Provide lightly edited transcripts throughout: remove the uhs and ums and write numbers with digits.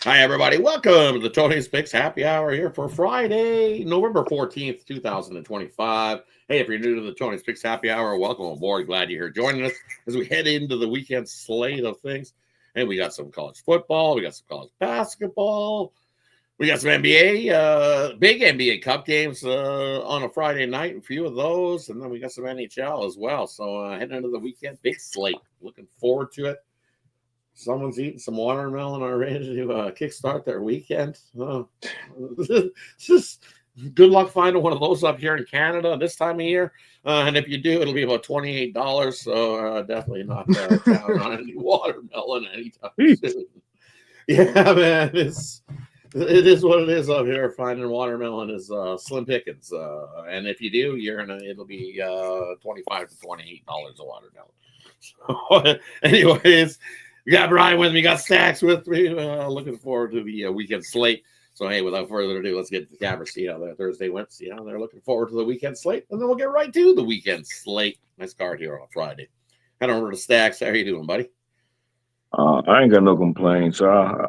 Hi, everybody. Welcome to the Tony's Picks Happy Hour here for Friday, November 14th, 2025. Hey, if you're new to the Tony's Picks Happy Hour, welcome aboard. Glad you're here joining us as we head into the weekend slate of things. And we got some college football, we got some college basketball, we got some NBA, big NBA Cup games on a Friday night, a few of those, and then we got some NHL as well. So heading into the weekend, big slate. Looking forward to it. Someone's eating some watermelon already to kickstart their weekend. Just good luck finding one of those up here in Canada this time of year. And if you do, it'll be about $28. So definitely not counting on any watermelon anytime soon. Yeah, man, it is what it is up here. Finding watermelon is slim pickings, and if you do, it'll be $25 to $28 a watermelon. So, anyways. We got Brian with me, got Stacks with me. Looking forward to the weekend slate. So, hey, without further ado, let's get to the camera, see how their Thursday went, see how they're looking forward to the weekend slate, and then we'll get right to the weekend slate. Nice card here on Friday. Head over to Stacks. How are you doing, buddy? I ain't got no complaints. I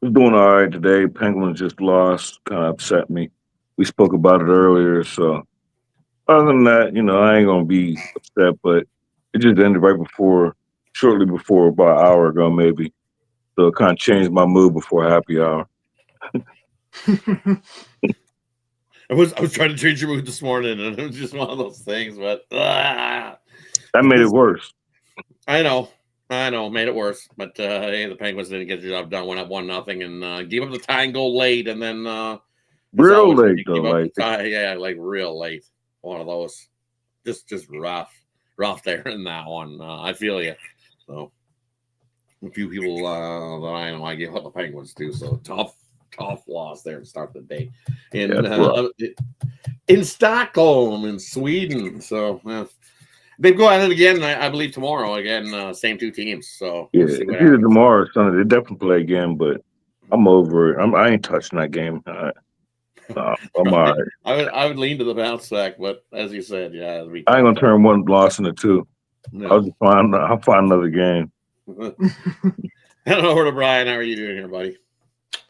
was doing all right today. Penguins just lost, kind of upset me. We spoke about it earlier, so other than that, I ain't gonna be upset. But it just ended shortly before, about an hour ago, maybe. So it kind of changed my mood before happy hour. I was trying to change your mood this morning, and it was just one of those things. But That made it worse. I know, made it worse. But hey, the Penguins didn't get the job done. Went up 1-0, and gave up the tie and go late, and then as Real always, when late you though, give up the like tie, yeah, like real late. One of those, just rough there in that one. I feel you. So a few people that I know, I gave up the Penguins too. So tough loss there to start the day yeah, in it's rough. in Stockholm in Sweden. So they go at it again. I believe tomorrow again. Same two teams. So Yeah, we'll see what it's either happens. tomorrow or Sunday. They definitely play again, but I'm over it. I ain't touching that game. I'm all Right. right. I would lean to the bounce back, but as you said, yeah, it'll be I ain't tough. gonna turn one loss into two. No. I'll find another game. Head on over to Brian. How are you doing here, buddy?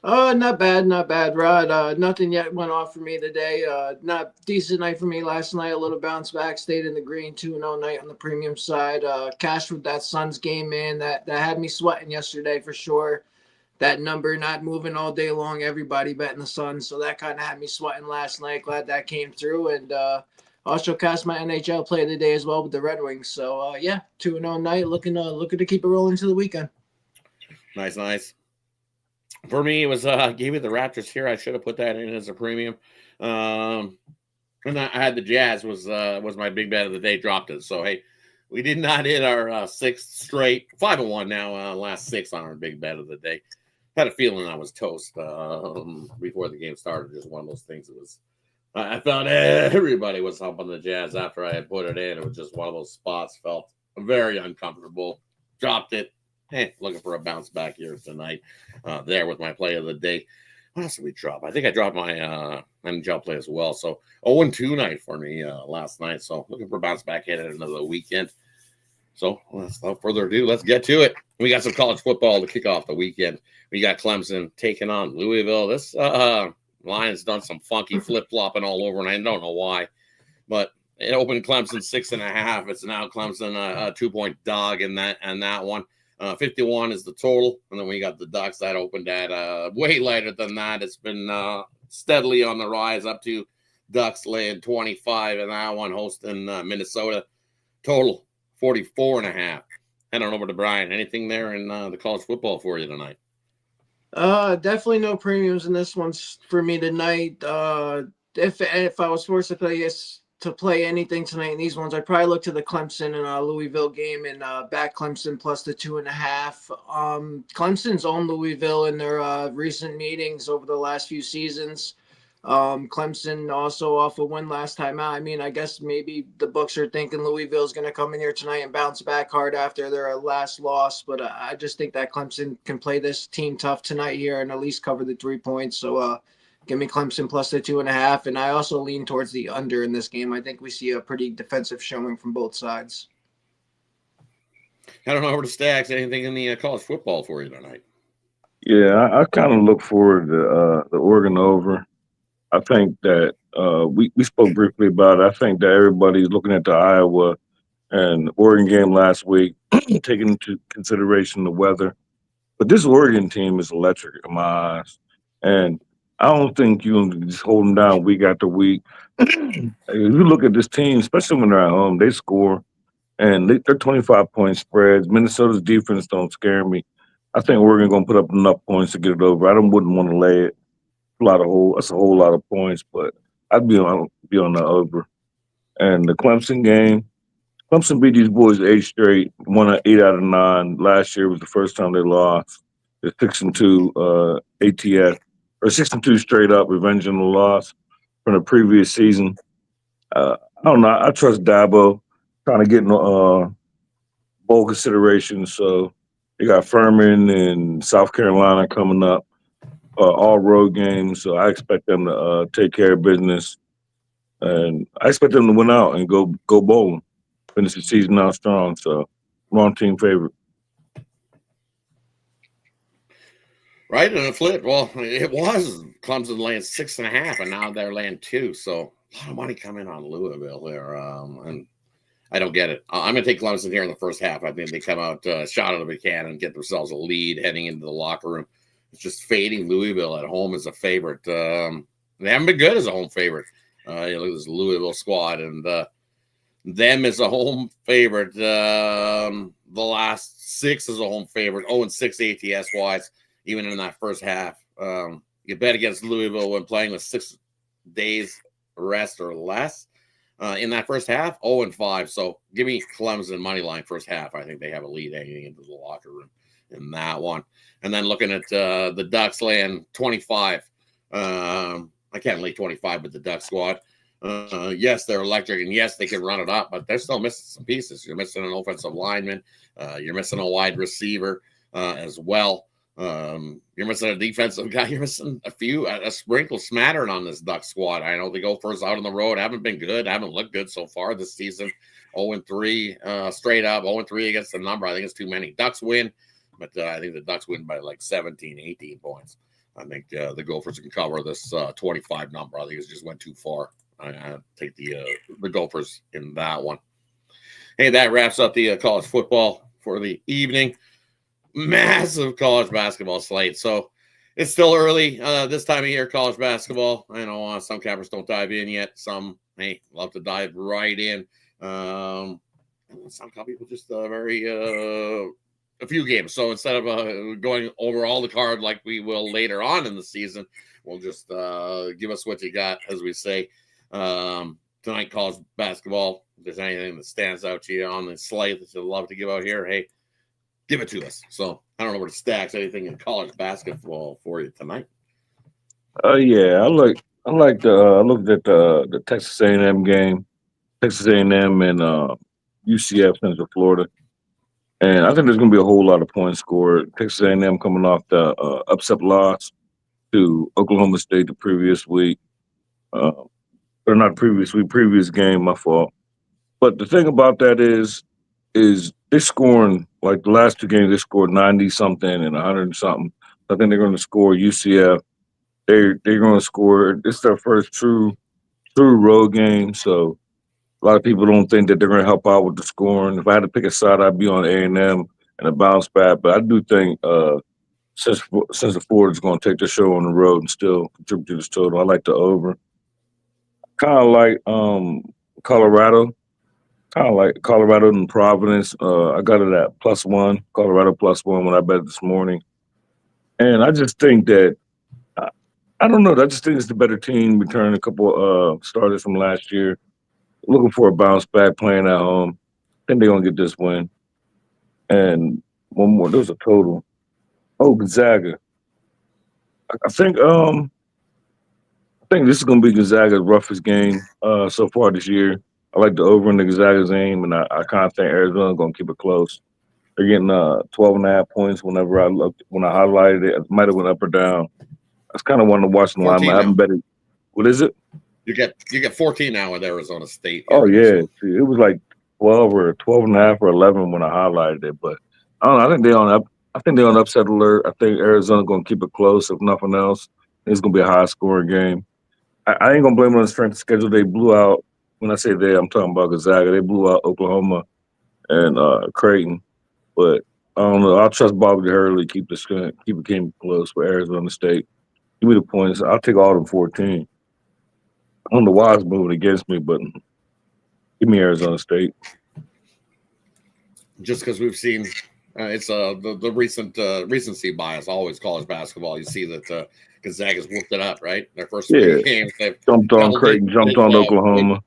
Not bad, not bad, Rod. Nothing yet went off for me today. Not decent night for me last night. A little bounce back, stayed in the green, 2-0 night on the premium side. Cashed with that Suns game, man. That had me sweating yesterday for sure. That number not moving all day long. Everybody betting the Suns, so that kind of had me sweating last night. Glad that came through, and also cashed my NHL play of the day as well with the Red Wings. So yeah, 2-0 night. Looking to keep it rolling to the weekend. Nice. For me, it was gave me the Raptors here. I should have put that in as a premium. Um, and I had the Jazz was my big bet of the day. Dropped it. So hey, we did not hit our sixth straight 5-1 now. Last six on our big bet of the day. Had a feeling I was toast before the game started. Just one of those things. It was. I thought everybody was up on the Jazz after I had put it in. It was just one of those spots. Felt very uncomfortable. Dropped it. Hey, looking for a bounce back here tonight. There with my play of the day. What else did we drop? I think I dropped my NHL play as well. So 0-2 night for me last night. So looking for a bounce back headed into the weekend. So without further ado, let's get to it. We got some college football to kick off the weekend. We got Clemson taking on Louisville. This line has done some funky flip flopping all over, and I don't know why, but it opened Clemson 6.5. It's now Clemson a 2-point dog in that one. 51 is the total, and then we got the Ducks that opened at way later than that. It's been steadily on the rise up to Ducks laying 25 in that one, hosting Minnesota. Total 44.5. Head on over to Brian. Anything there in the college football for you tonight? Definitely no premiums in this one for me tonight. If I was forced to play anything tonight in these ones, I'd probably look to the Clemson and Louisville game and back Clemson plus the 2.5. Clemson's owned Louisville in their recent meetings over the last few seasons. Clemson also off a win last time out. I mean, I guess maybe the books are thinking Louisville's going to come in here tonight and bounce back hard after their last loss. But I just think that Clemson can play this team tough tonight here and at least cover the 3 points. So give me Clemson plus the 2.5. And I also lean towards the under in this game. I think we see a pretty defensive showing from both sides. Head on over to Stacks. Anything in the college football for you tonight? Yeah, I kind of look forward to the Oregon over. I think that we spoke briefly about it. I think that everybody's looking at the Iowa and Oregon game last week, taking into consideration the weather. But this Oregon team is electric in my eyes, and I don't think you can just hold them down week after week. If you look at this team, especially when they're at home, they score and they're 25-point spreads. Minnesota's defense don't scare me. I think Oregon gonna put up enough points to get it over. I don't wouldn't want to lay it. That's a whole lot of points, but I'd be on the over. And the Clemson game, Clemson beat these boys 8 straight, won 8 out of 9. Last year was the first time they lost. They're 6-2 ATS or 6-2 straight up, revenging the loss from the previous season. I don't know. I trust Dabo, trying to get in bowl consideration. So you got Furman and South Carolina coming up, all road games. So I expect them to take care of business, and I expect them to win out and go bowling, finish the season out strong. So wrong team favorite. Right, and it flipped. Well, it was Clemson laying 6.5, and now they're laying 2. So a lot of money coming on Louisville there, and I don't get it. I'm going to take Clemson here in the first half. I think they come out shot out of a can and get themselves a lead heading into the locker room. It's just fading Louisville at home as a favorite. They haven't been good as a home favorite. You look at this Louisville squad, and them as a home favorite. The last 6 as a home favorite. 0-6 ATS wise, even in that first half. You bet against Louisville when playing with 6 days rest or less. In that first half, 0-5. So give me Clemson money line first half. I think they have a lead heading into the locker room in that one. And then looking at the Ducks laying 25. I can't lay 25 with the Duck squad. Yes, they're electric, and yes, they can run it up, but they're still missing some pieces. You're missing an offensive lineman. You're missing a wide receiver as well. You're missing a defensive guy. You're missing a sprinkle smattering on this Duck squad. I know the Gophers out on the road haven't been good, haven't looked good so far this season. 0-3 straight up, 0-3 against the number. I think it's too many. Ducks win, but I think the Ducks win by like 17, 18 points. I think the Gophers can cover this 25 number. I think it just went too far. I take the Gophers in that one. Hey, that wraps up the college football for the evening. Massive college basketball slate. So it's still early this time of year, college basketball. I know some campers don't dive in yet. Some, hey, love to dive right in. Some people just a few games. So instead of going over all the card like we will later on in the season, we'll just give us what you got, as we say. Tonight, college basketball. If there's anything that stands out to you on the slate that you'd love to give out here, hey, give it to us. So I don't know where to stack anything in college basketball for you tonight. Yeah, I looked at the Texas A&M game, Texas A&M and UCF, Central Florida, and I think there's going to be a whole lot of points scored. Texas A&M coming off the upset loss to Oklahoma State the previous week, or not previous week, previous game. My fault. But the thing about that is they're scoring like the last 2 games. They scored 90 something and 100 something. I think they're going to score UCF. They're going to score. It's their first true road game, so a lot of people don't think that they're going to help out with the scoring. If I had to pick a side, I'd be on A&M and a bounce back. But I do think since the Ford is going to take the show on the road and still contribute to this total, I like the over. Kind of like Colorado. Kind of like Colorado and Providence. I got it at +1, Colorado +1 when I bet this morning. And I just think that, I don't know, I just think it's the better team, returning a couple starters from last year. Looking for a bounce back, playing at home. I think they're going to get this win. And one more, there's a total. Oh, Gonzaga. I think this is going to be Gonzaga's roughest game so far this year. I like the over in the Gonzaga's aim, and I kind of think Arizona's going to keep it close. They're getting 12.5 points whenever I looked. When I highlighted it, it might have went up or down. That's kind of one to watch the line. I haven't bet it. What is it? You get 14 now with Arizona State. Oh, yeah. So. It was like 12 or 12.5 or 11 when I highlighted it. But I don't know. I think they're on up. I think they're on upset alert. I think Arizona going to keep it close, if nothing else. It's going to be a high-scoring game. I ain't going to blame them on the strength of schedule. They blew out, when I say they, I'm talking about Gonzaga. They blew out Oklahoma and Creighton. But I don't know. I'll trust Bobby Hurley keep the game close for Arizona State. Give me the points. I'll take all them 14. I don't know why it's moving against me, but give me Arizona State. Just because we've seen it's the recent recency bias. Always college basketball. You see that Gonzaga's whooped it up, right? Their first three games, they've jumped on Creighton, jumped on Oklahoma.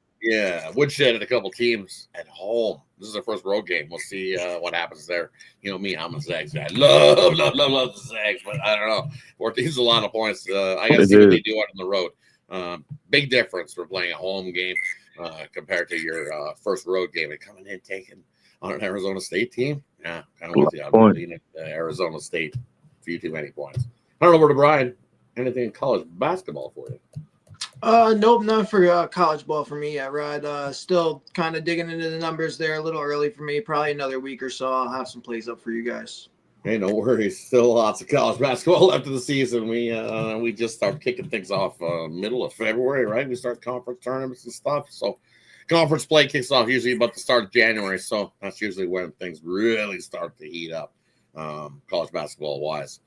Woodshed a couple teams at home. This is their first road game. We'll see what happens there. You know me, I'm a Zags guy. Love the Zags, but I don't know. 14's a lot of points. I got to see what they do out on the road. Big difference for playing a home game compared to your first road game and coming in taking on an Arizona State team. Yeah, kind of with you. I'm leaning Arizona State. A few too many points. I don't know where to Brian. Anything in college basketball for you? Nope, not for college ball for me yet, Rod. Still kind of digging into the numbers there. A little early for me. Probably another week or so. I'll have some plays up for you guys. Hey, no worries. Still lots of college basketball left of the season. We just start kicking things off middle of February, right? We start conference tournaments and stuff. So conference play kicks off usually about the start of January. So that's usually when things really start to heat up, college basketball wise.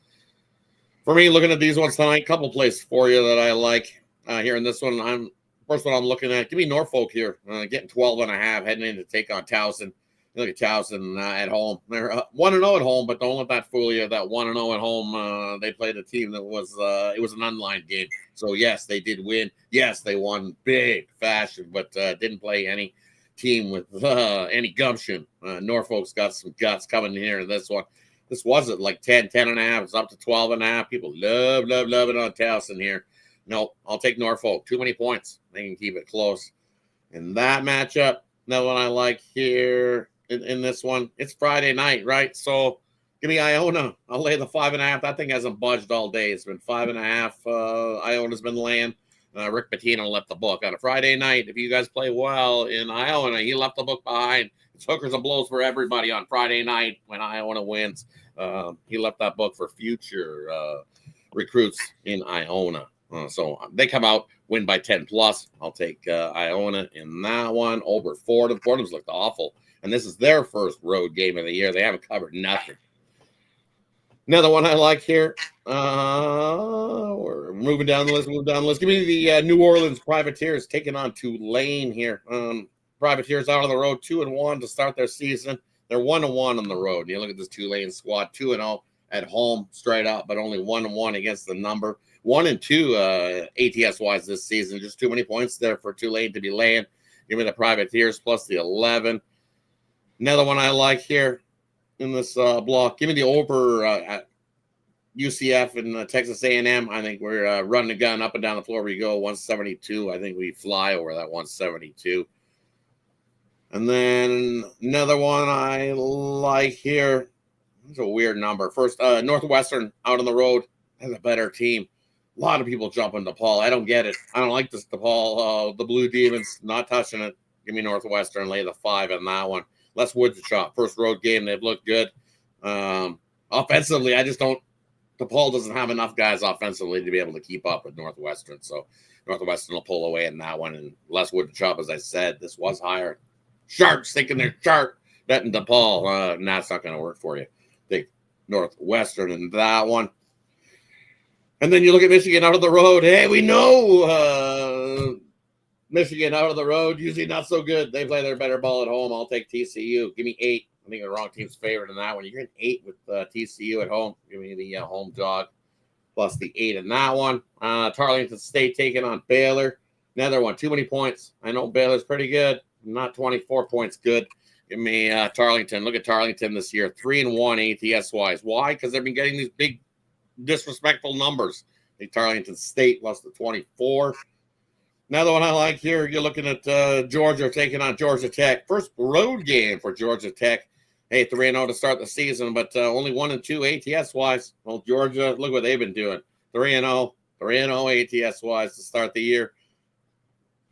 For me, looking at these ones tonight, couple plays for you that I like. Here in this one, first one I'm looking at. Give me Norfolk here, getting 12.5, heading in to take on Towson. Look at Towson at home. They're 1-0 at home, but don't let that fool you. That 1-0 at home, they played a team that was it was an unlined game. So yes, they did win. Yes, they won big fashion, but didn't play any team with any gumption. Norfolk's got some guts coming in here in this one. This wasn't like 10.5. It's up to 12.5. People love it on Towson here. No, I'll take Norfolk. Too many points. They can keep it close. In that matchup, another one I like here in this one, it's Friday night, right? So give me Iona. I'll lay the 5.5. That thing hasn't budged all day. It's been 5.5. Iona's been laying. Rick Pitino left the book on a Friday night. If you guys play well in Iona, he left the book behind. It's hookers and blows for everybody on Friday night when Iona wins. He left that book for future recruits in Iona. So they come out, win by 10 plus. I'll take Iona in that one over Fordham. Fordham's looked awful, and this is their first road game of the year. They haven't covered nothing. Another one I like here. We're moving down the list. Give me the New Orleans Privateers taking on Tulane here. Privateers out on the road, 2-1 to start their season. They're 1-1 on the road. You look at this Tulane squad, 2-0 at home, straight up, but only 1-1 against the number. 1-2 ATS wise this season. Just too many points there for Tulane to be laying. Give me the Privateers plus the 11. Another one I like here in this block. Give me the over at UCF and Texas A&M. I think we're running a gun up and down the floor. We go 172. I think we fly over that 172. And then another one I like here. It's a weird number. First, Northwestern out on the road has a better team. A lot of people jumping DePaul. I don't get it. I don't like this DePaul. The Blue Demons, not touching it. Give me Northwestern. Lay the 5 on that one. Les Woodshop, first road game. They've looked good. Offensively, I just don't. DePaul doesn't have enough guys offensively to be able to keep up with Northwestern. So Northwestern will pull away in that one. And Les Woodshop, as I said, this was higher. Sharks thinking they're sharp. Betting DePaul. That's not going to work for you. Think Northwestern in that one. And then you look at Michigan out of the road. Hey, we know Michigan out of the road, usually not so good. They play their better ball at home. I'll take TCU. Give me 8. I think the wrong team's favorite in that one. You're getting 8 with TCU at home. Give me the home dog plus the 8 in that one. Tarleton State taking on Baylor. Another one. Too many points. I know Baylor's pretty good. Not 24 points good. Give me Tarleton. Look at Tarleton this year. 3-1 ATS-wise. Why? Because they've been getting these big disrespectful numbers. The Tarleton State lost to 24. Another one I like here, you're looking at Georgia taking on Georgia Tech. First road game for Georgia Tech. Hey, 3-0 to start the season, but only 1-2 ATS-wise. Well, Georgia, look what they've been doing. 3-0 ATS-wise to start the year.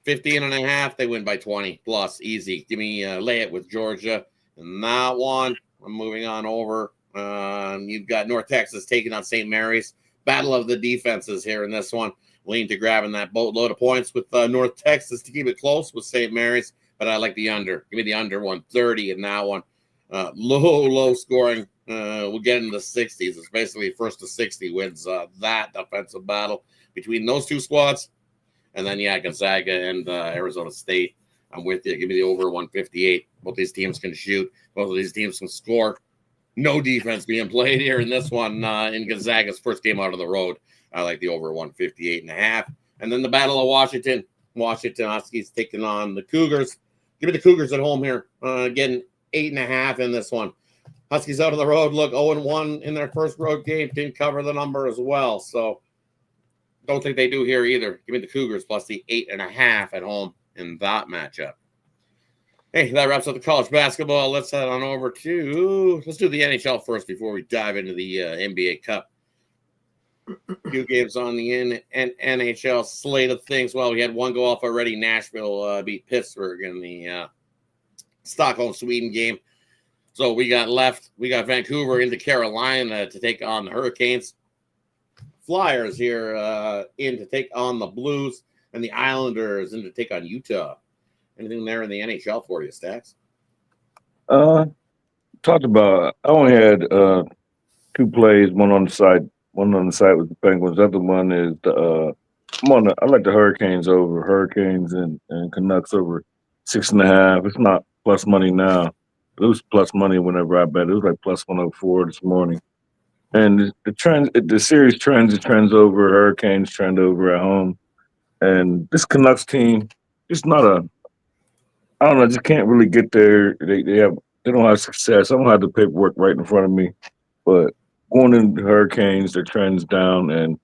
15.5, they win by 20 plus, easy. Give me lay it with Georgia. And that one, I'm moving on over. You've got North Texas taking on St. Mary's. Battle of the defenses here in this one. Lean to grabbing that boatload of points with North Texas to keep it close with St. Mary's, but I like the under. Give me the under 130 in that one. Low scoring. We'll get into the 60s. It's basically first to 60 wins that defensive battle between those two squads. And then, Gonzaga and Arizona State. I'm with you. Give me the over 158. Both these teams can shoot. Both of these teams can score. No defense being played here in this one in Gonzaga's first game out of the road. I like the over 158.5. And then the Battle of Washington. Washington Huskies taking on the Cougars. Give me the Cougars at home here. Getting 8.5 in this one. Huskies out of the road. Look, 0-1 in their first road game. Didn't cover the number as well. So don't think they do here either. Give me the Cougars plus the 8.5 at home in that matchup. Hey, that wraps up the college basketball. Let's head on over to, let's do the NHL first before we dive into the NBA Cup. A few games on the NHL slate of things. Well, we had one go off already. Nashville beat Pittsburgh in the Stockholm, Sweden game. So we got Vancouver into Carolina to take on the Hurricanes. Flyers here in to take on the Blues, and the Islanders in to take on Utah. Anything there in the NHL for you, Stacks? Talked about. I only had 2 plays. One on the side with the Penguins. The other one is I like the Hurricanes over. Hurricanes and Canucks over 6.5. It's not plus money now. It was plus money whenever I bet. It was like plus 104 this morning. And the series trends over. Hurricanes trend over at home. And this Canucks team, just not I don't know, just can't really get there. They don't have success. I don't have the paperwork right in front of me, but going into the Hurricanes, their trends down, and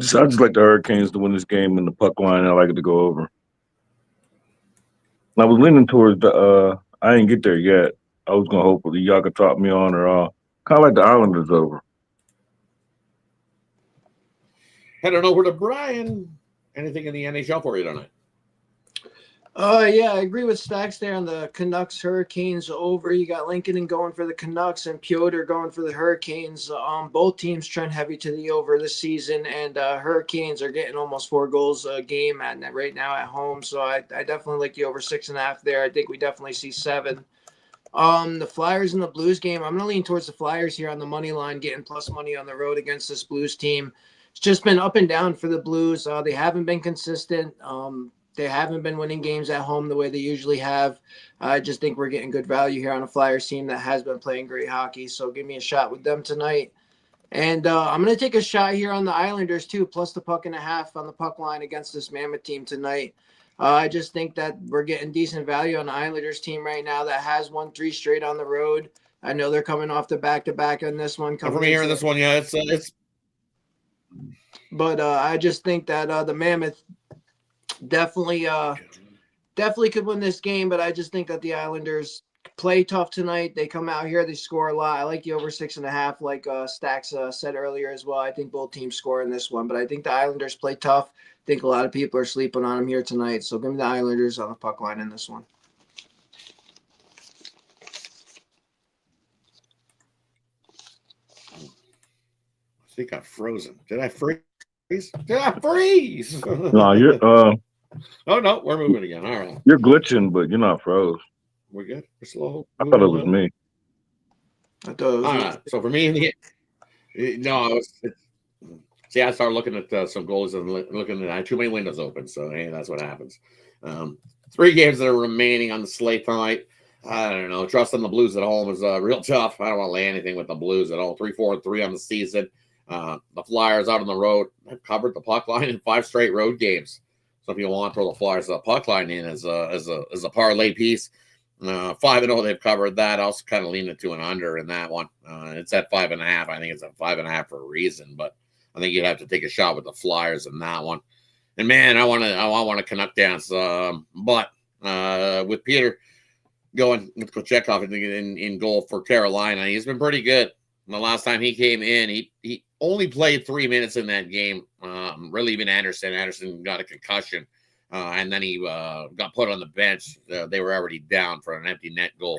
I just like the Hurricanes to win this game in the puck line. I like it to go over. And I was leaning towards I didn't get there yet. I was gonna hope that y'all could talk me on, or kind of like the Islanders over. Head on over to Brian. Anything in the NHL for you tonight? Yeah, I agree with Stacks there on the Canucks Hurricanes over. You got Lincoln going for the Canucks and Piotr going for the Hurricanes. Both teams trend heavy to the over this season, and Hurricanes are getting almost 4 goals a game right now at home. So I definitely like the over 6.5 there. I think we definitely see 7. The Flyers and the Blues game, I'm gonna lean towards the Flyers here on the money line, getting plus money on the road against this Blues team. It's just been up and down for the Blues. They haven't been consistent. They haven't been winning games at home the way they usually have. I just think we're getting good value here on a Flyers team that has been playing great hockey. So give me a shot with them tonight. And I'm going to take a shot here on the Islanders too, plus the 1.5 on the puck line against this Mammoth team tonight. I just think that we're getting decent value on the Islanders team right now that has won 3 straight on the road. I know they're coming off the back-to-back on this one. From here in this one, yeah, it's. But I just think that the Mammoth definitely could win this game, but I just think that the Islanders play tough tonight. They come out here, they score a lot. I like the over 6.5, like Stacks said earlier as well. I think both teams score in this one, but I think the Islanders play tough. I think a lot of people are sleeping on them here tonight, so give me the Islanders on the puck line in this one. I think I'm frozen. Did I freeze? Did I freeze? No, you're. Oh no, we're moving again. All right, You're glitching, but you're not froze. we're good. We're slow. I thought it was me. I thought it was All right. So for me, see, I started looking at some goals and looking at I had too many windows open. So hey, that's what happens. 3 games that are remaining on the slate tonight. I don't know. Trusting the Blues at home is real tough. I don't want to lay anything with the Blues at all. 3-4-3 on the season. The Flyers out on the road have covered the puck line in 5 straight road games. So if you want to throw the Flyers puck line in as a parlay piece, 5-0 they've covered that. I also kind of lean it to an under in that one. It's at 5.5. I think it's at 5.5 for a reason, but I think you'd have to take a shot with the Flyers in that one. And man, I want to Canuck dance, but with Peter going with Kochetkov in goal for Carolina, he's been pretty good. The last time he came in, he only played 3 minutes in that game, relieving Anderson. Anderson got a concussion, and then he got put on the bench. They were already down for an empty net goal.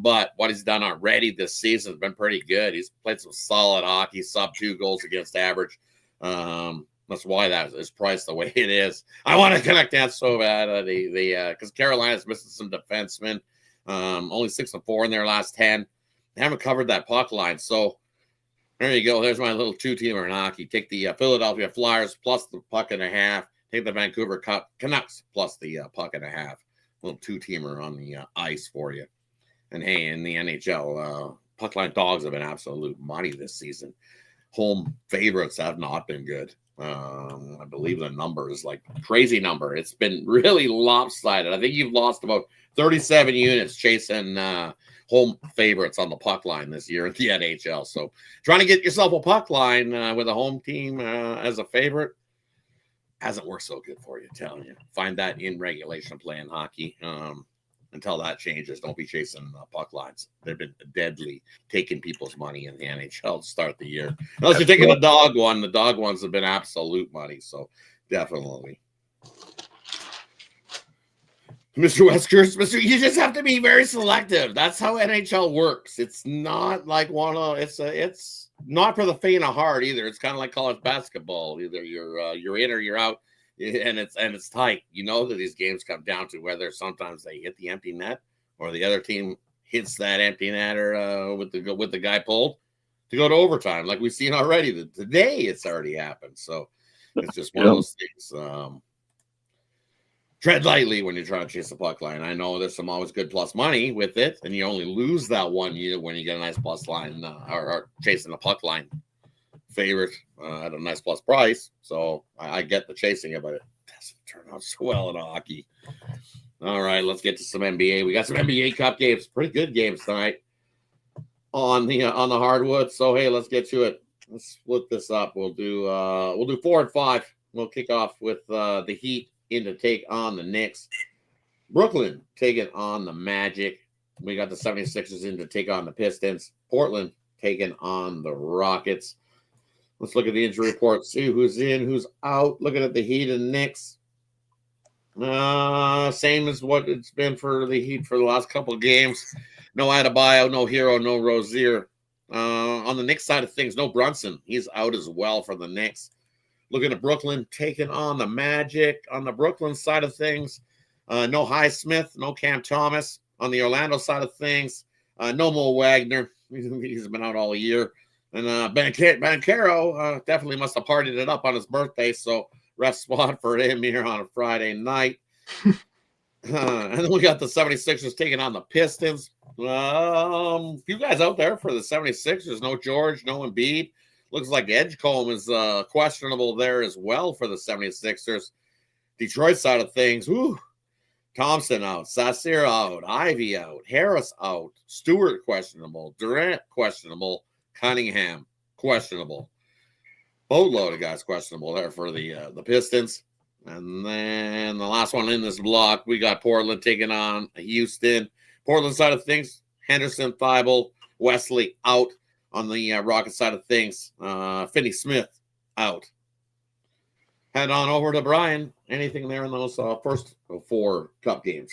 but what he's done already this season has been pretty good. He's played some solid hockey, sub 2 goals against average. That's why that is priced the way it is. I want to connect that so bad. Because Carolina's missing some defensemen. Only 6-4 in their last 10. They haven't covered that puck line. So there you go. There's my little 2-teamer in hockey. Take the Philadelphia Flyers plus the puck and a half. Take the Vancouver Canucks plus the puck and a half. Little 2-teamer on the ice for you. And hey, in the NHL, puck line dogs have been absolute money this season. Home favorites have not been good. I believe the number is like crazy number. It's been really lopsided. I think you've lost about 37 units chasing home favorites on the puck line this year in the NHL. So trying to get yourself a puck line with a home team as a favorite hasn't worked so good for you, telling you. Find that in regulation playing hockey. Until that changes, don't be chasing puck lines. They've been deadly taking people's money in the NHL to start the year. Unless you're taking the dog one. The dog ones have been absolute money, so definitely. Mr. Westhurst, you just have to be very selective. That's how NHL works. It's not like it's not for the faint of heart either. It's kind of like college basketball. Either you're in or you're out. And it's tight. You know that these games come down to whether sometimes they hit the empty net or the other team hits that empty net or with the guy pulled to go to overtime, like we've seen already. Today it's already happened. So it's just one of those things. Tread lightly when you're trying to chase the puck line. I know there's some always good plus money with it, and you only lose that one year when you get a nice plus line or chasing the puck line favorite at a nice plus price. So I get the chasing it, but it doesn't turn out so well in hockey. All right, let's get to some NBA. We got some NBA Cup games, pretty good games tonight on the hardwood. So hey, let's get to it. Let's split this up. We'll do 4 and 5. We'll kick off with the Heat in to take on the Knicks. Brooklyn taking on the Magic. We got the 76ers in to take on the Pistons. Portland taking on the Rockets. Let's look at the injury report, see who's in, who's out. Looking at the Heat and Knicks. Same as what it's been for the Heat for the last couple of games. No Adebayo, no Hero, no Rozier. On the Knicks side of things, no Brunson. He's out as well for the Knicks. Looking at Brooklyn taking on the Magic. On the Brooklyn side of things, no Highsmith, no Cam Thomas. On the Orlando side of things, no Mo Wagner. He's been out all year. And Banchero definitely must have partied it up on his birthday, so rest spot for him here on a Friday night. And then we got the 76ers taking on the Pistons. Few guys out there for the 76ers. No George, no Embiid. Looks like Edgecombe is questionable there as well for the 76ers. Detroit side of things, Thompson out, Sassir out, Ivy out, Harris out, Stewart questionable, Durant questionable, Cunningham questionable. Boatload of guys questionable there for the Pistons. And then the last one in this block, we got Portland taking on Houston. Portland side of things, Henderson, Thibault, Wesley out. On the Rocket side of things, Finney Smith out. Head on over to Brian. Anything there in those first 4 Cup games?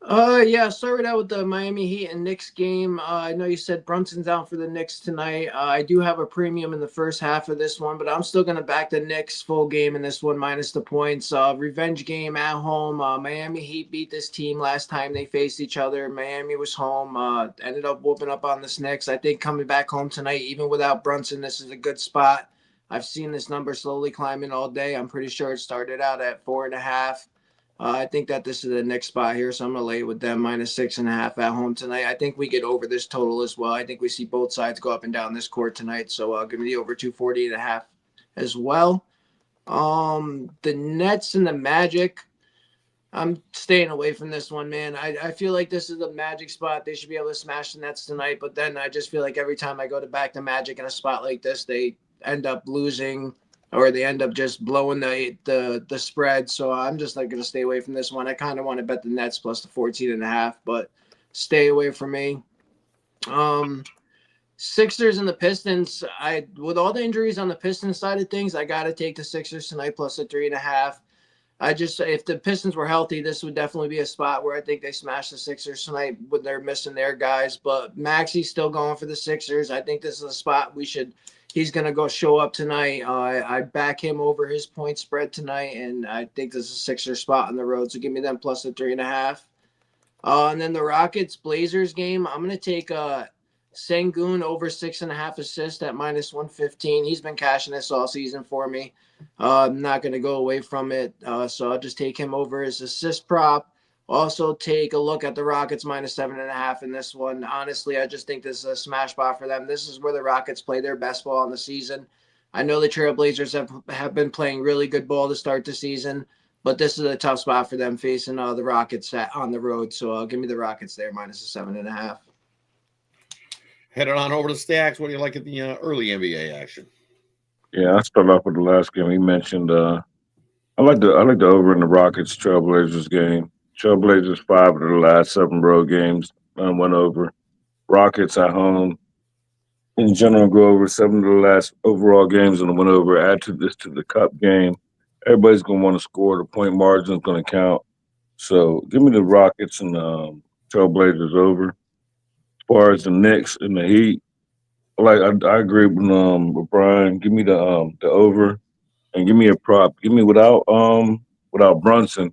Yeah, started out with the Miami Heat and Knicks game. I know you said Brunson's out for the Knicks tonight. I do have a premium in the first half of this one, but I'm still going to back the Knicks full game in this one minus the points. Revenge game at home. Miami Heat beat this team last time they faced each other. Miami was home. Ended up whooping up on the Knicks. I think coming back home tonight, even without Brunson, this is a good spot. I've seen this number slowly climbing all day. I'm pretty sure it started out at 4.5. I think that this is the next spot here, so I'm going to lay with them minus 6.5 at home tonight. I think we get over this total as well. I think we see both sides go up and down this court tonight, so give me the over 240.5 as well. The Nets and the Magic, I'm staying away from this one, man. I feel like this is a Magic spot. They should be able to smash the Nets tonight, but then I just feel like every time I go to back the Magic in a spot like this, they end up losing or they end up just blowing the spread. So I'm just like going to stay away from this one. I kind of want to bet the Nets plus the 14.5, but stay away from me. Sixers and the Pistons. With all the injuries on the Pistons side of things, I got to take the Sixers tonight plus the 3.5. if the Pistons were healthy, this would definitely be a spot where I think they smash the Sixers tonight when they're missing their guys. But Maxi's still going for the Sixers. I think this is a spot he's going to go show up tonight. I back him over his point spread tonight, and I think this is a Sixers spot on the road. So give me them plus the 3.5. And then the Rockets Blazers game, I'm going to take Sengun over 6.5 assists at -115. He's been cashing this all season for me. I'm not going to go away from it. So I'll just take him over his assist prop. Also take a look at the Rockets -7.5 in this one. Honestly, I just think this is a smash spot for them. This is where the Rockets play their best ball in the season. I know the Trailblazers have been playing really good ball to start the season, but this is a tough spot for them facing the Rockets on the road. So give me the Rockets there -7.5. Headed on over to Stacks. What do you like at the early NBA action? Yeah, I start off with the last game. He mentioned I like the over in the Rockets Trailblazers game. Trailblazers 5 of the last 7 road games went over. Rockets at home in general go over 7 of the last overall games and went over. Add to the cup game. Everybody's gonna want to score. The point margin is gonna count. So give me the Rockets and Trailblazers over. As far as the Knicks and the Heat, I agree with Brian. Give me the over and give me a prop. Give me without Brunson.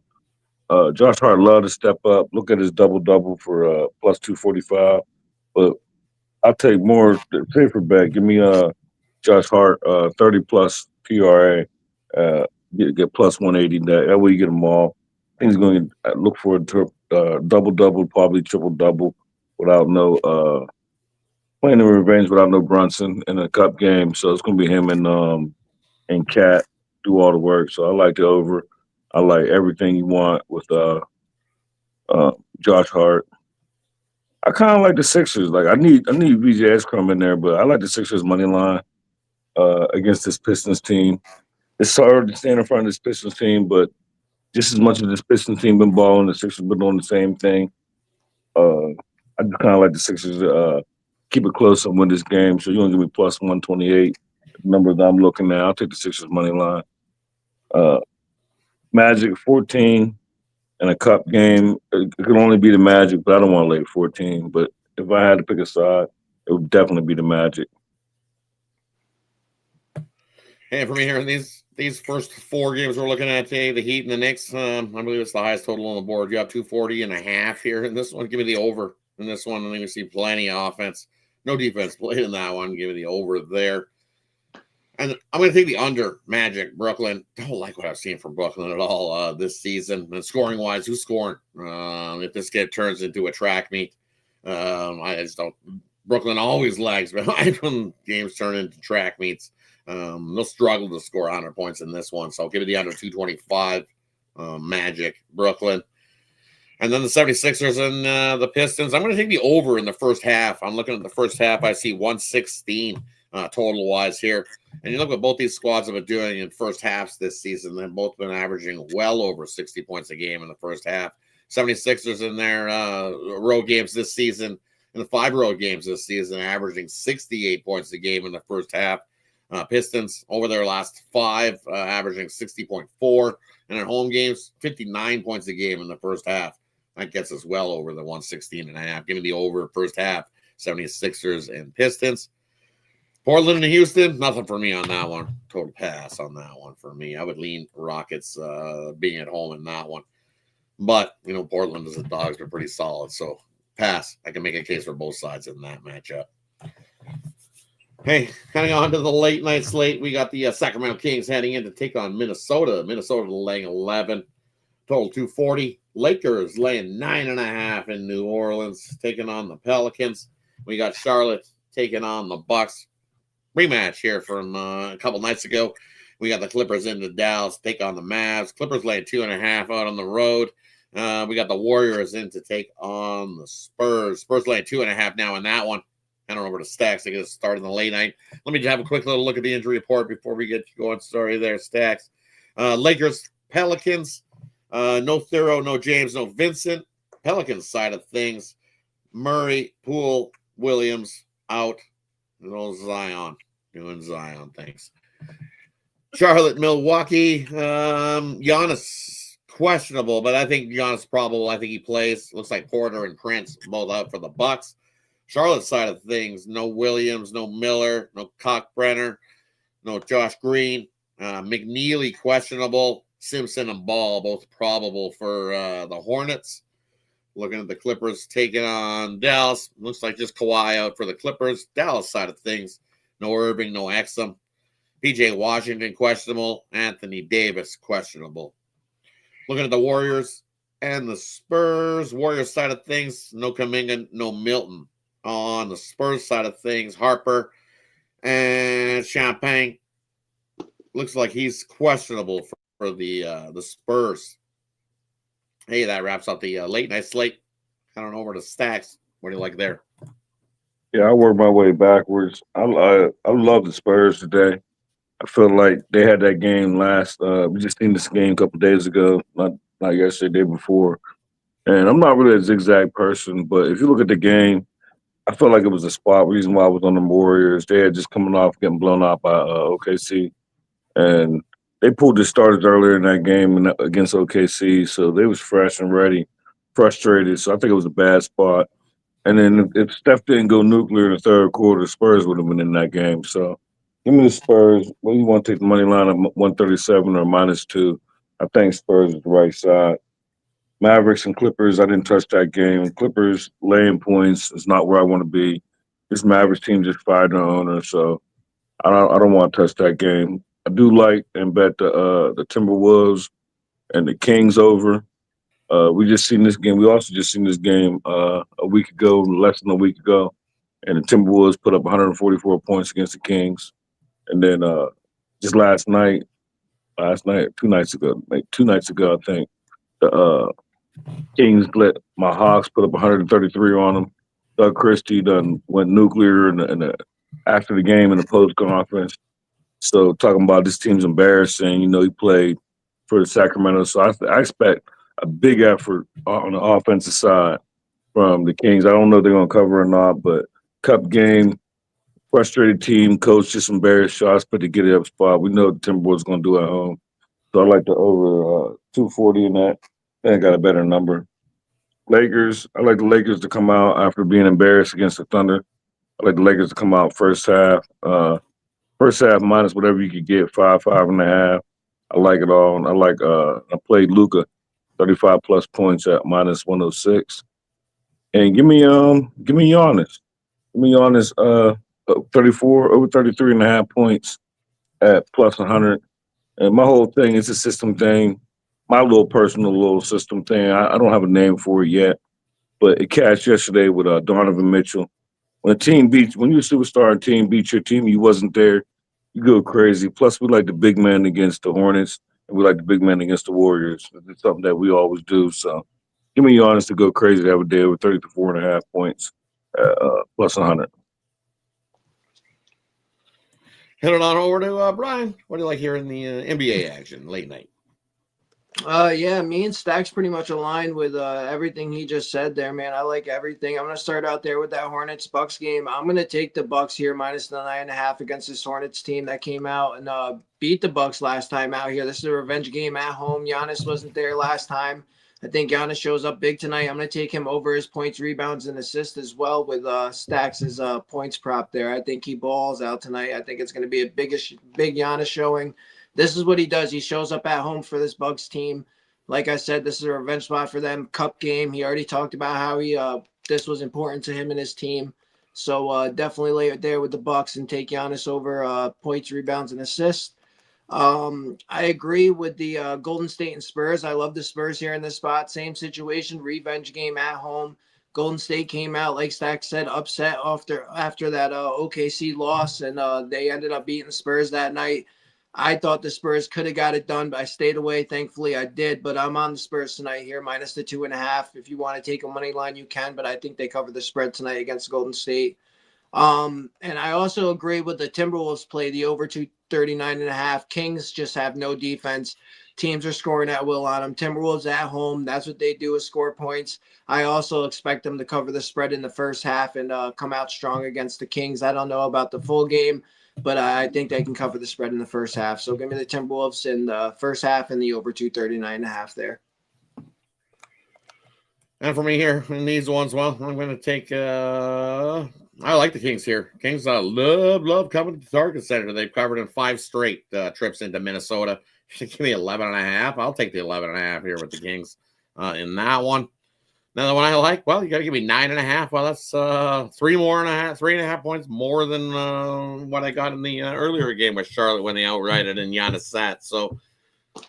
Josh Hart love to step up. Look at his double double for plus 245. But I'll take more the safer bet. Give me Josh Hart 30 plus PRA. Get plus 180. That way you get them all. I think he's going to look for a double double, probably triple double without no playing the revenge without no Brunson in a cup game. So it's going to be him and Cat do all the work. So I like the over. I like everything you want with Josh Hart. I kind of like the Sixers. Like I need VJ Crumb in there, but I like the Sixers money line against this Pistons team. It's hard to stand in front of this Pistons team, but just as much as this Pistons team been balling, the Sixers been doing the same thing. I just kind of like the Sixers keep it close and win this game. So you're gonna give me plus 128. The number that I'm looking at, I'll take the Sixers money line. Magic 14 in a cup game. It could only be the Magic, but I don't want to lay 14. But if I had to pick a side, it would definitely be the Magic. And for me here in these first 4 games we're looking at today, the Heat and the Knicks, I believe it's the highest total on the board. You have 240.5 here in this one. Give me the over in this one. I think we see plenty of offense. No defense played in that one. Give me the over there. And I'm going to take the under Magic, Brooklyn. Don't like what I've seen from Brooklyn at all this season. And scoring-wise, who's scoring? If this turns into a track meet, I just don't. Brooklyn always lags behind when games turn into track meets. They'll struggle to score 100 points in this one. So I'll give it the under 225, Magic, Brooklyn. And then the 76ers and the Pistons. I'm going to take the over in the first half. I'm looking at the first half. I see 116 total-wise here. And you look what both these squads have been doing in first halves this season. They've both been averaging well over 60 points a game in the first half. 76ers in their road games this season, in the 5 road games this season, averaging 68 points a game in the first half. Pistons over their last 5, averaging 60.4. And at home games, 59 points a game in the first half. That gets us well over the 116.5. Give me the over first half, 76ers and Pistons. Portland and Houston, nothing for me on that one. Total pass on that one for me. I would lean Rockets being at home in that one. But, Portland as the Dogs are pretty solid. So pass. I can make a case for both sides in that matchup. Hey, heading on to the late night slate, we got the Sacramento Kings heading in to take on Minnesota. Minnesota laying 11, total 240. Lakers laying 9.5 in New Orleans, taking on the Pelicans. We got Charlotte taking on the Bucks. Rematch here from a couple nights ago. We got the Clippers into Dallas, take on the Mavs. Clippers laying 2.5 out on the road. We got the Warriors in to take on the Spurs. Spurs laying 2.5 now in that one. Head on over to Stacks to get us started in the late night. Let me just have a quick little look at the injury report before we get going. Sorry there, Stacks. Lakers, Pelicans. No Thero, no James, no Vincent. Pelicans side of things. Murray, Poole, Williams out. No Zion. Thanks. Charlotte, Milwaukee. Giannis questionable, but I think Giannis probable. I think he plays. Looks like Porter and Prince both out for the Bucks. Charlotte's side of things, no Williams, no Miller, no Cockbrenner, no Josh Green. McNeely questionable. Simpson and Ball both probable for the Hornets. Looking at the Clippers taking on Dallas. Looks like just Kawhi out for the Clippers. Dallas side of things, no Irving, no Exum. PJ Washington questionable. Anthony Davis questionable. Looking at the Warriors and the Spurs. Warriors side of things, no Kuminga, no Milton. On the Spurs side of things, Harper and Champagne. Looks like he's questionable for the Spurs. Hey, that wraps up the late night slate. I don't know over to Stacks. What do you like there? Yeah, I work my way backwards. I love the Spurs today. I feel like they had that game last. We just seen this game a couple days ago, not yesterday, day before. And I'm not really a zigzag person, but if you look at the game, I felt like it was a spot reason why I was on the Warriors. They had just coming off getting blown out by OKC, and they pulled the starters earlier in that game against OKC, so they was fresh and ready, frustrated. So I think it was a bad spot. And then if Steph didn't go nuclear in the third quarter, the Spurs would have been in that game. So give me the Spurs. Well, you want to take the money line at 137 or -2? I think Spurs is the right side. Mavericks and Clippers, I didn't touch that game. Clippers laying points is not where I want to be. This Mavericks team just fired their owner, so I don't want to touch that game. I do like and bet the Timberwolves and the Kings over. We just seen this game. We also just seen this game a week ago, less than a week ago, and the Timberwolves put up 144 points against the Kings. And then just last night, 2 nights ago, like 2 nights ago, I think the Kings let my Hawks put up 133 on them. Doug Christie done went nuclear after the game in the post conference. So talking about this team's embarrassing, he played for the Sacramento. So I expect a big effort on the offensive side from the Kings. I don't know if they're going to cover or not, but cup game, frustrated team, coach just embarrassed shots, but to get it up spot. We know what the Timberwolves going to do at home. So I like the over 240 in that. I got a better number. Lakers, I like the Lakers to come out after being embarrassed against the Thunder. I like the Lakers to come out first half. First half minus whatever you could get, 5.5. I like it all. And I played Luka, 35 plus points at -106. And give me Giannis. Give me Giannis 34, over 33.5 points at +100. And my whole thing is a system thing. My personal little system thing. I don't have a name for it yet, but it cashed yesterday with Donovan Mitchell. When when you're a superstar and team beats your team, you wasn't there, you go crazy. Plus, we like the big man against the Hornets, and we like the big man against the Warriors. It's something that we always do. So give me Giannis to go crazy that day with 34.5 points, +100. Head on over to Brian. What do you like here in the NBA action late night? Yeah, me and Stacks pretty much aligned with everything he just said there, man. I like everything. I'm gonna start out there with that Hornets Bucks game. I'm gonna take the Bucks here minus the 9.5 against this Hornets team that came out and beat the Bucks last time out here. This is a revenge game at home. Giannis wasn't there last time. I think Giannis shows up big tonight. I'm gonna take him over his points, rebounds, and assists as well with Stacks' points prop there. I think he balls out tonight. I think it's gonna be a big Giannis showing. This is what he does. He shows up at home for this Bucks team. Like I said, this is a revenge spot for them. Cup game. He already talked about how this was important to him and his team. So definitely lay it there with the Bucks and take Giannis over points, rebounds, and assists. I agree with the Golden State and Spurs. I love the Spurs here in this spot. Same situation, revenge game at home. Golden State came out, like Stack said, upset after that OKC loss, and they ended up beating the Spurs that night. I thought the Spurs could have got it done, but I stayed away. Thankfully, I did. But I'm on the Spurs tonight here, minus the 2.5. If you want to take a money line, you can. But I think they cover the spread tonight against Golden State. And I also agree with the Timberwolves play the over 239.5. Kings just have no defense. Teams are scoring at will on them. Timberwolves at home. That's what they do is score points. I also expect them to cover the spread in the first half and come out strong against the Kings. I don't know about the full game, but I think they can cover the spread in the first half. So give me the Timberwolves in the first half and the over 239.5 there. And for me here in these ones, well, I'm going to take. I like the Kings here. Kings love coming to the Target Center. They've covered in 5 straight trips into Minnesota. Give me 11.5. I'll take the 11.5 here with the Kings in that one. Another one I like. Well, you got to give me 9.5. Well, that's 3.5 points more than what I got in the earlier game with Charlotte when they outrighted and Giannis sat. So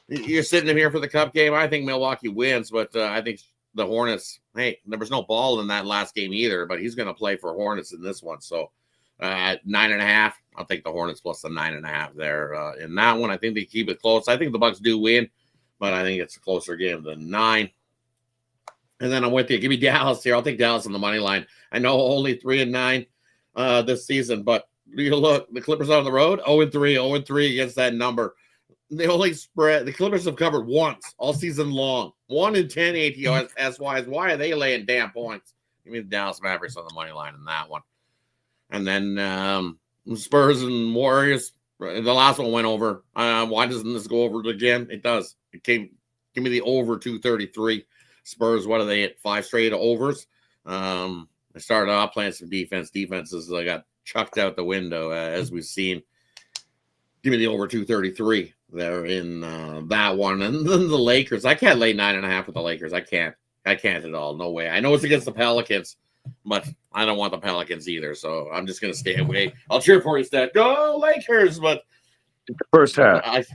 you're sitting here for the Cup game. I think Milwaukee wins, but I think the Hornets. Hey, there was no ball in that last game either, but he's going to play for Hornets in this one. So at 9.5, I'll take the Hornets plus the 9.5 there in that one. I think they keep it close. I think the Bucks do win, but I think it's a closer game than 9. And then I'm with you. Give me Dallas here. I'll take Dallas on the money line. I know only 3-9 this season, but you look, the Clippers on the road, 0-3, 0-3 against that number. They only spread. The Clippers have covered once all season long. 1-10 ATOS. Why are they laying damn points? Give me the Dallas Mavericks on the money line in that one. And then Spurs and Warriors. The last one went over. Why doesn't this go over again? It does. It came. Give me the over 233. Spurs, what are they at? 5 straight overs. They started off playing some defense. Defenses got chucked out the window, as we've seen. Give me the over 233 there in that one. And then the Lakers. I can't lay 9.5 with the Lakers. I can't at all. No way. I know it's against the Pelicans, but I don't want the Pelicans either. So I'm just going to stay away. I'll cheer for you, Stat. Go Lakers, but First half.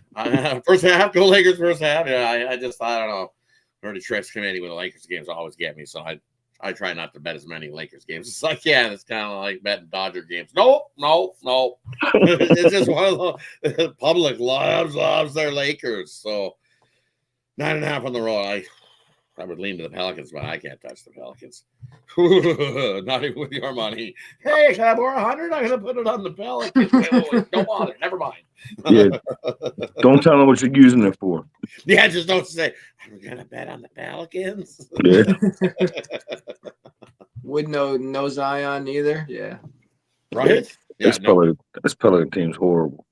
First half. Go Lakers first half. Yeah, I don't know. Already Tricks committee with the Lakers games always get me, so I try not to bet as many Lakers games as I can. It's kind of like betting Dodger games. No. It's just one of the public loves their Lakers. So 9.5 on the road. I would lean to the Pelicans, but I can't touch the Pelicans. Not even with your money. Hey, can I borrow 100? I'm going to put it on the Pelicans. Don't bother. Never mind. Yeah. Don't tell them what you're using it for. Yeah, just don't say, I'm going to bet on the Pelicans. Yeah. With no Zion either. Yeah. Right? This Pelican team's horrible.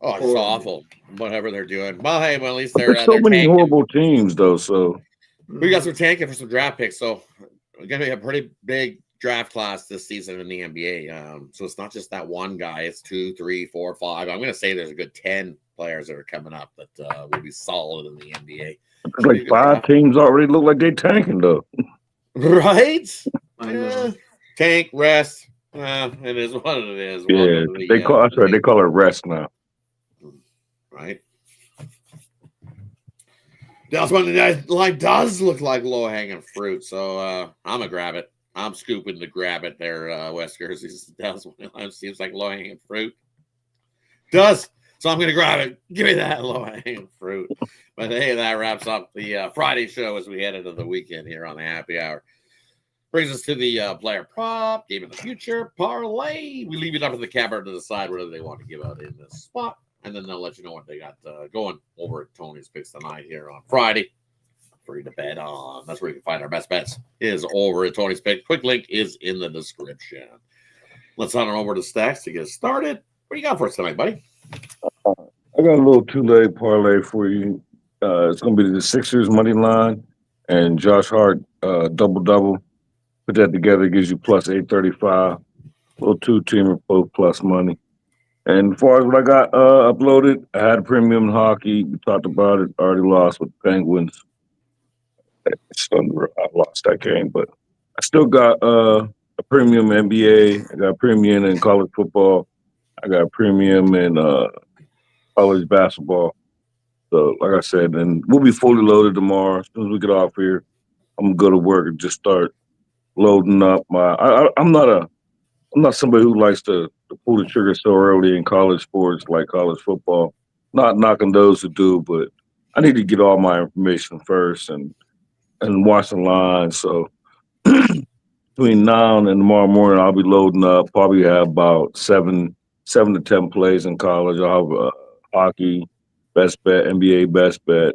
Oh, it's awful. Whatever they're doing. Well, hey, at least they're There's so many tanking. horrible teams, though, so. We got some tanking for some draft picks, so we're going to be a pretty big draft class this season in the NBA. So it's not just that one guy. It's 2, 3, 4, 5. I'm going to say there's a good 10 players that are coming up that will be solid in the NBA. It's like 5 teams already look like they're tanking, though. Right? I know. Tank, rest. It is what it is. Yeah, they call it rest now. Right? That's one that does look like low-hanging fruit, so I'm going to grab it. I'm scooping to grab it there, Wesker. Dallas seems like low-hanging fruit. Does. So I'm going to grab it. Give me that low-hanging fruit. But, hey, that wraps up the Friday show as we head into the weekend here on the Happy Hour. Brings us to the player prop, game of the future, parlay. We leave it up to the capper to decide whether they want to give out in this spot. And then they'll let you know what they got going over at Tony's Picks tonight here on Friday. Free to bet on. That's where you can find our best bets. Is over at Tony's Picks. Quick link is in the description. Let's head on over to Stacks to get started. What do you got for us tonight, buddy? I got a little two-leg parlay for you. It's going to be the Sixers money line and Josh Hart double-double. Put that together, gives you plus 835. Little two-teamer, both plus money. And as far as what I got uploaded, I had a premium in hockey. We talked about it. Already lost with the Penguins. I lost that game, but I still got a premium NBA. I got a premium in college football. I got a premium in college basketball. So, like I said, and we'll be fully loaded tomorrow. As soon as we get off here, I'm gonna go to work and just start loading up my. I'm not somebody who likes to pull the trigger so early in college sports like college football. Not knocking those who do, but I need to get all my information first and watch the lines. So between now and tomorrow morning, I'll be loading up. Probably have about seven to 10 plays in college. I'll have hockey, best bet, NBA best bet,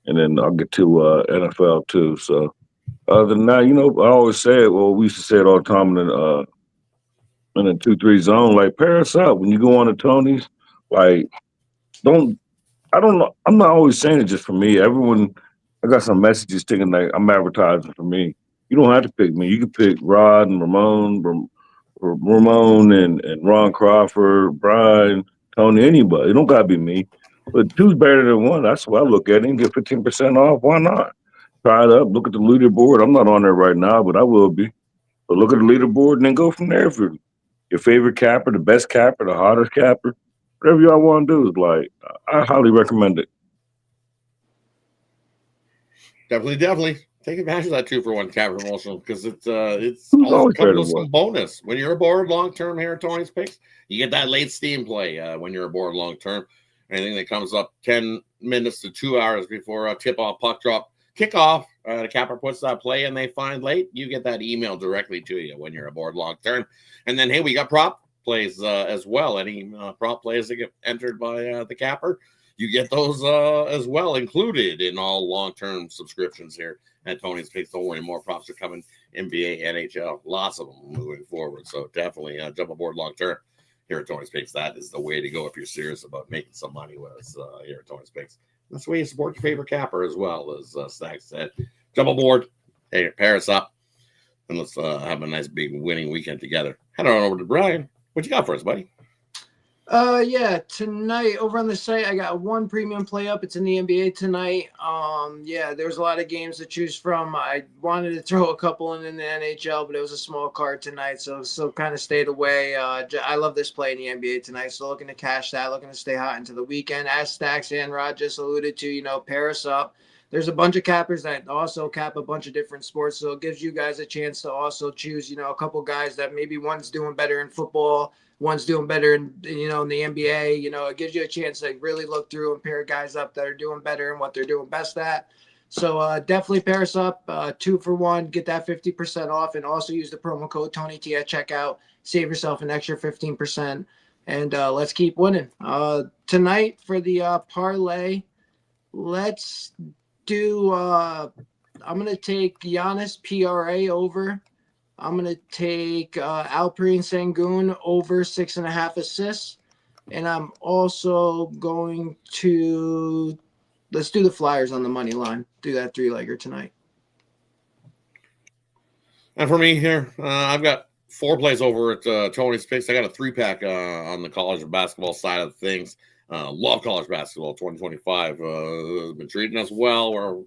and then I'll get to NFL too. So other than that, I always say it. Well, we used to say it all the time in a 2-3 zone. Like, pair us up when you go on to Tony's. Like, I don't know. I'm not always saying it just for me. Everyone, I got some messages thinking like I'm advertising for me. You don't have to pick me. You can pick Rod and Ramon and Ron Crawford, Brian, Tony, anybody. It don't gotta be me. But two's better than one. That's what I look at it and get 15% off. Why not? Try it up. Look at the leaderboard. I'm not on there right now, but I will be. But look at the leaderboard and then go from there. For your favorite capper, the best capper, the hottest capper, whatever y'all want to do is like, I highly recommend it. Definitely take advantage of that 2-for-1 cap promotion because it's Who's all always better comes with than some one? bonus. When you're aboard long term here at Tony's Picks, you get that late steam play when you're aboard long term. Anything that comes up 10 minutes to 2 hours before a tip off, puck drop, kickoff, the capper puts that play and they find late, you get that email directly to you when you're aboard long term. And then, hey, we got prop plays as well. Any prop plays that get entered by the capper, you get those as well included in all long-term subscriptions here at Tony's Picks. Don't worry, more props are coming. NBA, NHL, lots of them moving forward. So definitely jump aboard long-term here at Tony's Picks. That is the way to go if you're serious about making some money with us here at Tony's Picks. That's the way you support your favorite capper as well, as Stack said. Jump aboard, hey, pair us up, and let's have a nice big winning weekend together. Head on over to Brian. What you got for us, buddy? Yeah, tonight over on the site I got one premium play up. It's in the NBA tonight. Yeah, there's a lot of games to choose from. I wanted to throw a couple in the NHL, but it was a small card tonight, so kind of stayed away. I love this play in the NBA tonight, so looking to cash that, looking to stay hot into the weekend. As Stacks and Rod just alluded to, pair us up. There's a bunch of cappers that also cap a bunch of different sports, so it gives you guys a chance to also choose, a couple guys that maybe one's doing better in football, one's doing better in the NBA. It gives you a chance to really look through and pair guys up that are doing better and what they're doing best at. So definitely pair us up, 2-for-1, get that 50% off, and also use the promo code TonyT at checkout. Save yourself an extra 15%, and let's keep winning. Tonight for the parlay, let's do. I'm gonna take Giannis PRA over. I'm going to take Alperen Sengun over 6.5 assists. And I'm also going to, let's do the Flyers on the money line. Do that 3-legger tonight. And for me here, I've got 4 plays over at Tony's Picks. I got a 3-pack on the college basketball side of things. Love college basketball 2025. Has been treating us well. We're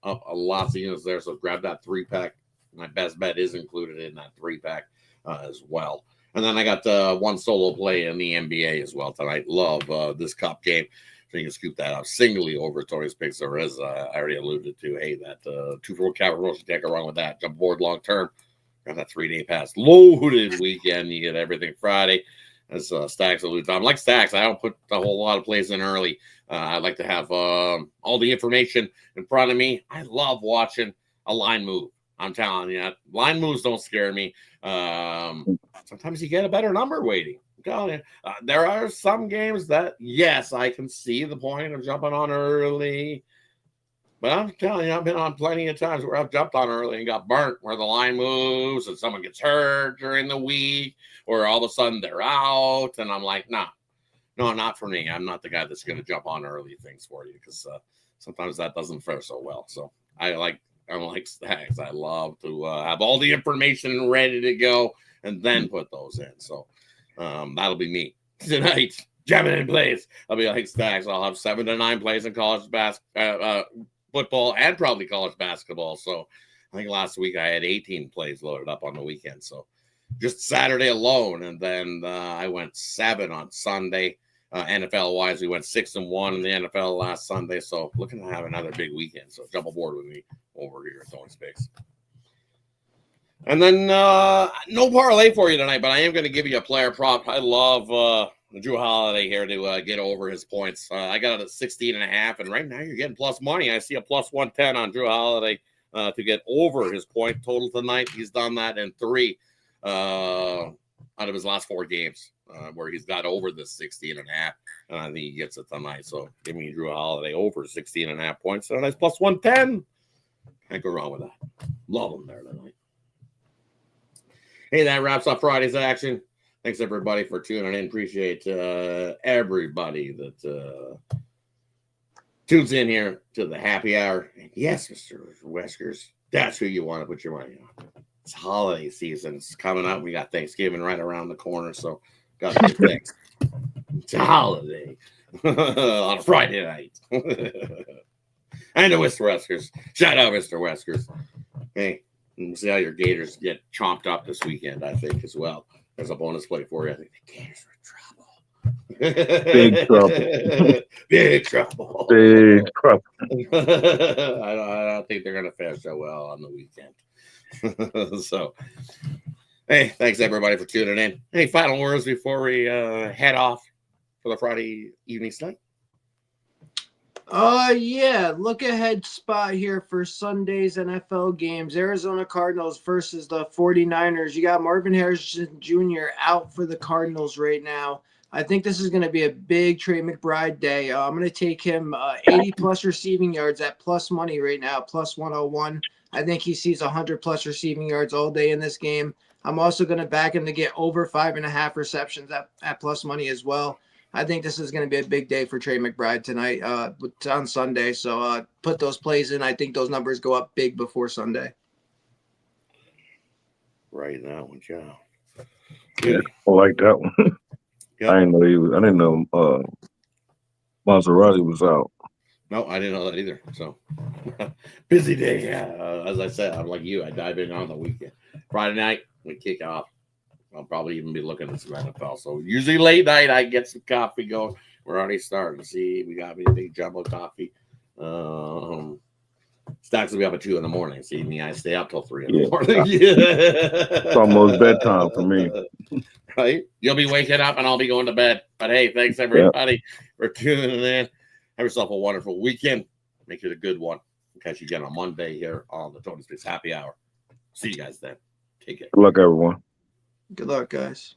up a lot of units there, so grab that 3-pack. My best bet is included in that 3-pack as well. And then I got one solo play in the NBA as well tonight. Love this cup game. So you can scoop that up singly over Tony's Picks. Or as I already alluded to, hey, that 2-for-1 cap promotion, can't go wrong with that. Jump aboard long term. Got that 3-day pass. Loaded weekend. You get everything Friday. As Stacks alluded to. I'm like Stacks. I don't put a whole lot of plays in early. I like to have all the information in front of me. I love watching a line move. I'm telling you, line moves don't scare me. Sometimes you get a better number waiting. I'm telling you, there are some games that, yes, I can see the point of jumping on early. But I'm telling you, I've been on plenty of times where I've jumped on early and got burnt, where the line moves and someone gets hurt during the week, or all of a sudden they're out. And I'm like, no, not for me. I'm not the guy that's going to jump on early things for you, because sometimes that doesn't fare so well. So I'm like Stacks. I love to have all the information ready to go and then put those in. So that'll be me tonight. Jamming in plays. I'll be like Stacks. I'll have 7 to 9 plays in college football and probably college basketball. So I think last week I had 18 plays loaded up on the weekend. So just Saturday alone. And then I went 7 on Sunday. NFL wise, we went 6-1 in the NFL last Sunday. So looking to have another big weekend. So jump aboard with me over here at Tony's Picks. And then no parlay for you tonight, but I am going to give you a player prop. I love Drew Holiday here to get over his points. I got it at 16.5, and right now you're getting plus money. I see a plus 110 on Drew Holiday to get over his point total tonight. He's done that in 3 out of his last 4 games where he's got over the 16.5. And I think he gets it tonight. So give me Drew Holiday over 16.5 points. So nice plus 110. Can't go wrong with that. Love him there tonight. Hey, that wraps up Friday's action. Thanks, everybody, for tuning in. Appreciate everybody that tunes in here to the happy hour. And yes, Mr. Weskers, That's who you want to put your money on. It's holiday season. It's coming up. We got Thanksgiving right around the corner, so got to get things. It's a holiday on a Friday night. And the Westers. Shout out, Mr. Weskers. Hey, we'll see how your Gators get chomped up this weekend, I think, as well. There's a bonus play for you. I think the Gators are in trouble. Big trouble. Big trouble. Big trouble. I don't think they're going to fare so well on the weekend. So, hey, thanks everybody for tuning in. Any final words before we head off for the Friday evening slate? Yeah, look ahead spot here for Sunday's NFL games. Arizona Cardinals versus the 49ers. You got Marvin Harrison Jr. out for the Cardinals right now. I think this is going to be a big Trey McBride day. I'm going to take him 80-plus receiving yards at plus money right now, plus 101. I think he sees 100-plus receiving yards all day in this game. I'm also going to back him to get over 5.5 receptions at plus money as well. I think this is going to be a big day for Trey McBride tonight on Sunday. So put those plays in. I think those numbers go up big before Sunday. Right now, yeah. Yeah, I like that one. Yep. I didn't know Maserati was out. No, I didn't know that either. So busy day. As I said, I'm like you. I dive in on the weekend. Friday night, we kick off. I'll probably even be looking at some NFL. So usually late night, I get some coffee going. We're already starting to see. We got me a big jumbo coffee. Stocks will be up at 2 a.m. See me, I stay up till 3 a.m. It's almost bedtime for me. Right? You'll be waking up and I'll be going to bed. But hey, thanks everybody for tuning in. Have yourself a wonderful weekend. Make it a good one. We'll catch you again on Monday here on the Tony Space Happy Hour. See you guys then. Take care. Good luck, everyone. Good luck, guys.